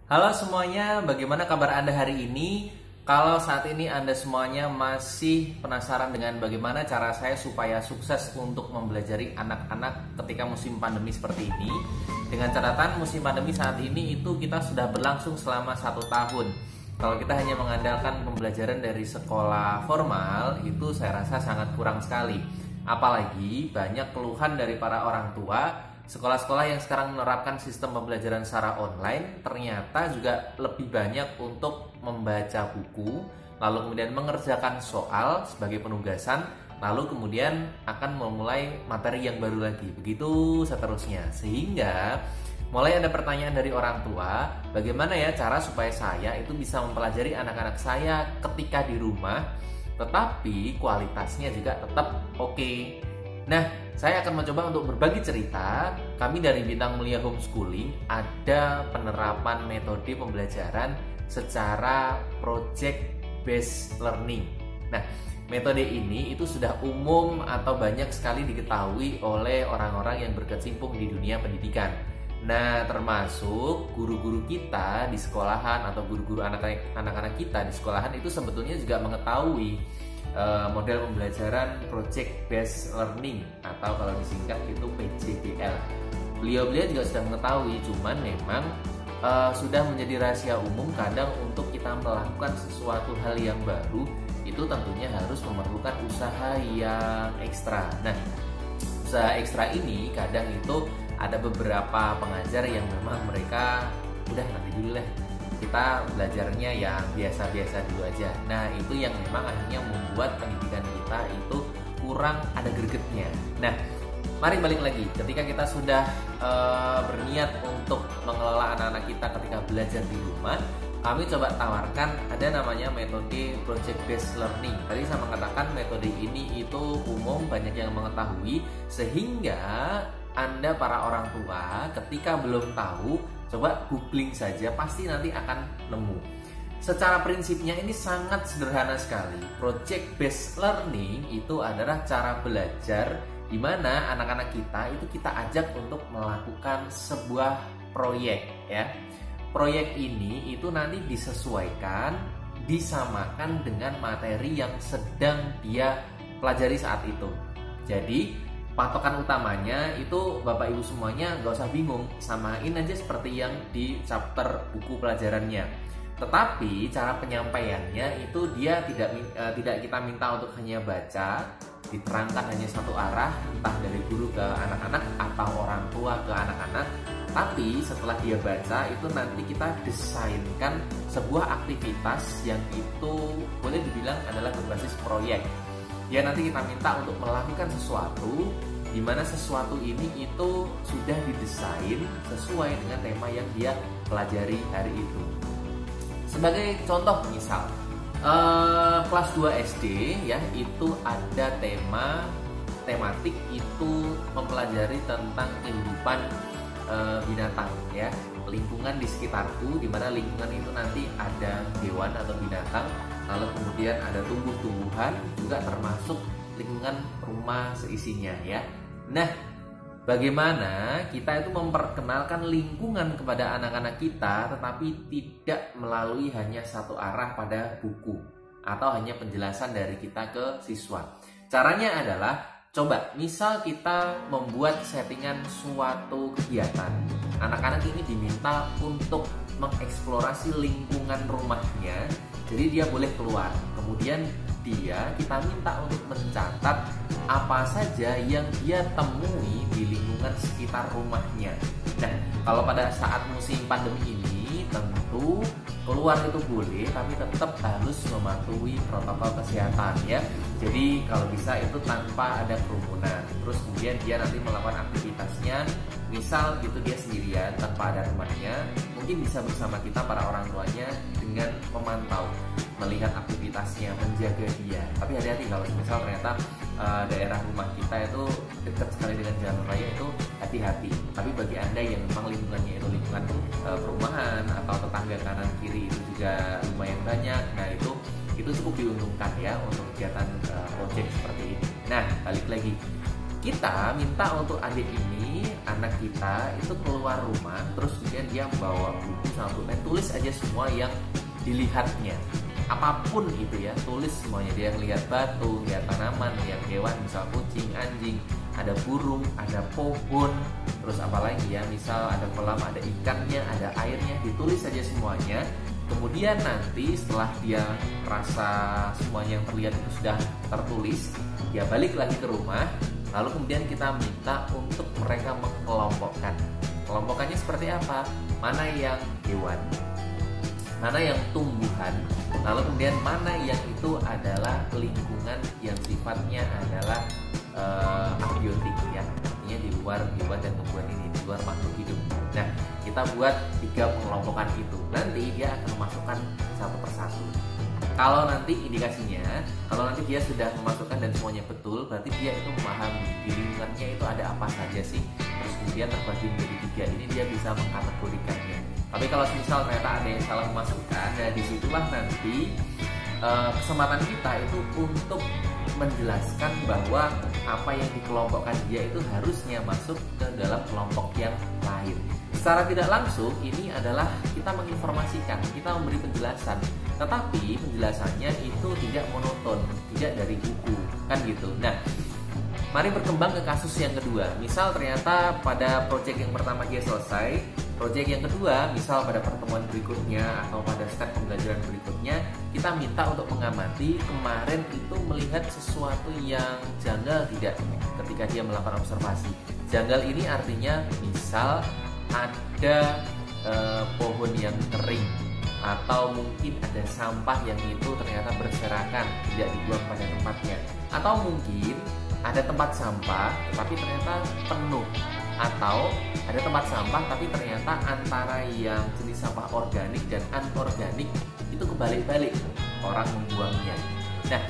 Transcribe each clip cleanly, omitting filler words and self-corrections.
Halo semuanya, bagaimana kabar Anda hari ini? Kalau saat ini Anda semuanya masih penasaran dengan bagaimana cara saya supaya sukses untuk mempelajari anak-anak ketika musim pandemi seperti ini, dengan catatan musim pandemi saat ini itu kita sudah berlangsung selama 1 tahun. Kalau kita hanya mengandalkan pembelajaran dari sekolah formal, itu saya rasa sangat kurang sekali. Apalagi banyak keluhan dari para orang tua. Sekolah-sekolah yang sekarang menerapkan sistem pembelajaran secara online ternyata juga lebih banyak untuk membaca buku, lalu kemudian mengerjakan soal sebagai penugasan, lalu kemudian akan memulai materi yang baru lagi. Begitu seterusnya. Sehingga mulai ada pertanyaan dari orang tua, bagaimana ya cara supaya saya itu bisa mempelajari anak-anak saya ketika di rumah, tetapi kualitasnya juga tetap oke. Nah, saya akan mencoba untuk berbagi cerita. Kami dari Bintang Mulia Homeschooling ada penerapan metode pembelajaran secara project based learning. Nah, metode ini itu sudah umum atau banyak sekali diketahui oleh orang-orang yang berkecimpung di dunia pendidikan. Nah, termasuk guru-guru kita di sekolahan atau guru-guru anak-anak kita di sekolahan itu sebetulnya juga mengetahui model pembelajaran project based learning atau kalau disingkat itu PJBL. Beliau-beliau juga sudah mengetahui, cuman memang sudah menjadi rahasia umum kadang untuk kita melakukan sesuatu hal yang baru itu tentunya harus memerlukan usaha yang ekstra. Nah, usaha ekstra ini kadang itu ada beberapa pengajar yang memang mereka udah nanti dulu lah, kita belajarnya yang biasa-biasa dulu aja. Nah, itu yang memang akhirnya membuat pendidikan kita itu kurang ada gregetnya. Nah, mari balik lagi. Ketika kita sudah berniat untuk mengelola anak-anak kita ketika belajar di rumah, kami coba tawarkan ada namanya metode project based learning. Tadi saya mengatakan metode ini itu umum, banyak yang mengetahui, sehingga Anda para orang tua ketika belum tahu, coba googling saja, pasti nanti akan nemu. Secara prinsipnya ini sangat sederhana sekali. Project based learning itu adalah cara belajar di mana anak-anak kita itu kita ajak untuk melakukan sebuah proyek ya. Proyek ini itu nanti disesuaikan, disamakan dengan materi yang sedang dia pelajari saat itu. Jadi patokan utamanya itu Bapak Ibu semuanya nggak usah bingung, samain aja seperti yang di chapter buku pelajarannya. Tetapi cara penyampaiannya itu dia tidak kita minta untuk hanya baca, diterangkan hanya satu arah, entah dari guru ke anak-anak atau orang tua ke anak-anak. Tapi setelah dia baca itu nanti kita desainkan sebuah aktivitas yang itu boleh dibilang adalah berbasis proyek. Ya, nanti kita minta untuk melakukan sesuatu di mana sesuatu ini itu sudah didesain sesuai dengan tema yang dia pelajari hari itu. Sebagai contoh misal kelas 2 SD ya, itu ada tematik itu mempelajari tentang kehidupan binatang ya, lingkungan di sekitarku, di mana lingkungan itu nanti ada hewan atau binatang, lalu kemudian ada tumbuh-tumbuhan, juga termasuk lingkungan rumah seisinya ya. Nah, bagaimana kita itu memperkenalkan lingkungan kepada anak-anak kita, tetapi tidak melalui hanya satu arah pada buku atau hanya penjelasan dari kita ke siswa. Caranya adalah, coba misal kita membuat settingan suatu kegiatan. Anak-anak ini diminta untuk mengeksplorasi lingkungan rumahnya. Jadi dia boleh keluar. Kemudian kita minta untuk mencatat apa saja yang dia temui di lingkungan sekitar rumahnya. Nah, kalau pada saat musim pandemi ini tentu keluar itu boleh, tapi tetap harus mematuhi protokol kesehatan ya. Jadi kalau bisa itu tanpa ada kerumunan. Terus kemudian dia nanti melakukan aktivitasnya, misal gitu dia sendirian tanpa ada temannya, mungkin bisa bersama kita para orang tuanya dengan memantau, melihat aktivitasnya, menjaga dia. Tapi hati-hati kalau misal ternyata daerah rumah kita itu dekat sekali dengan jalan raya, itu hati-hati. Tapi bagi Anda yang memang lingkungannya itu lingkungan perumahan atau tetangga kanan kiri itu juga lumayan banyak, nah itu cukup diuntungkan ya untuk kegiatan project seperti ini. Nah, balik lagi, kita minta untuk adik ini, anak kita itu keluar rumah, terus kemudian dia membawa buku sama pulpen, tulis aja semua yang dilihatnya, apapun itu ya, tulis semuanya. Dia lihat batu, lihat tanaman, lihat hewan, misal kucing, anjing, ada burung, ada pohon, terus apalagi ya, misal ada kolam, ada ikannya, ada airnya, ditulis saja semuanya. Kemudian nanti setelah dia rasa semuanya yang terlihat itu sudah tertulis, dia balik lagi ke rumah. Lalu kemudian kita minta untuk mereka mengelompokkan. Kelompokannya seperti apa? Mana yang hewan, mana yang tumbuhan, lalu kemudian mana yang itu adalah lingkungan yang sifatnya adalah abiotik ya, artinya di luar hewan dan tumbuhan ini, di luar makhluk hidup. Nah, kita buat 3 pengelompokan itu. Nanti dia akan memasukkan satu persatu. Kalau nanti indikasinya, kalau nanti dia sudah memasukkan dan semuanya betul, berarti dia itu memahami di lingkungannya itu ada apa saja sih. Terus kemudian terbagi menjadi 3 ini, dia bisa mengkategorikannya. Tapi kalau misal ternyata ada yang salah memasukkan, nah disitulah nanti kesempatan kita itu untuk menjelaskan bahwa apa yang dikelompokkan dia itu harusnya masuk ke dalam kelompok yang lain. Secara tidak langsung ini adalah kita menginformasikan, kita memberi penjelasan, tetapi penjelasannya itu tidak monoton, tidak dari buku, kan gitu. Nah, mari berkembang ke kasus yang kedua. Misal ternyata pada proyek yang pertama dia selesai, proyek yang kedua, misal pada pertemuan berikutnya atau pada step pembelajaran berikutnya, kita minta untuk mengamati kemarin itu melihat sesuatu yang janggal tidak ketika dia melakukan observasi. Janggal ini artinya misal ada pohon yang kering, atau mungkin ada sampah yang itu ternyata berserakan, tidak dibuang pada tempatnya, atau mungkin ada tempat sampah tapi ternyata penuh, atau ada tempat sampah tapi ternyata antara yang jenis sampah organik dan anorganik itu kebalik-balik orang membuangnya. Nah,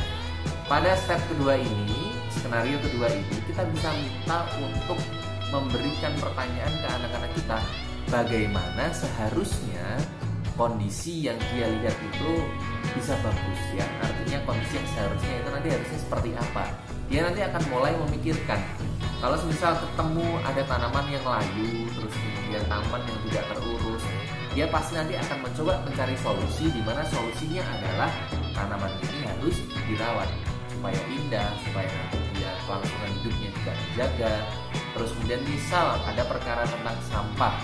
pada step kedua ini, skenario kedua ini, kita bisa minta untuk memberikan pertanyaan ke anak-anak kita, bagaimana seharusnya kondisi yang dia lihat itu bisa bagus ya, artinya kondisi yang seharusnya itu nanti harusnya seperti apa. Dia nanti akan mulai memikirkan, kalau misal ketemu ada tanaman yang layu, terus kemudian taman yang tidak terurus, dia pasti nanti akan mencoba mencari solusi, di mana solusinya adalah tanaman ini harus dirawat supaya indah, supaya nanti dia kelangsungan hidupnya juga dijaga. Terus kemudian misal ada perkara tentang sampah,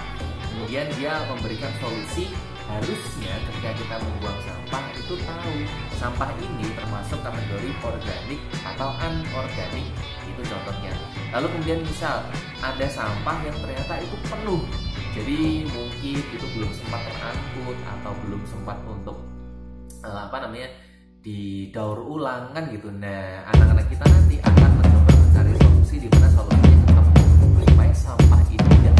kemudian dia memberikan solusi, harusnya ketika kita membuang sampah itu tahu sampah ini termasuk kategori organik atau anorganik, itu contohnya. Lalu kemudian misal ada sampah yang ternyata itu penuh, jadi mungkin itu belum sempat terangkut atau belum sempat untuk didaur ulang kan gitu. Nah, anak-anak kita nanti akan mencoba mencari solusi di mana solusinya tetap supaya sampah ini tidak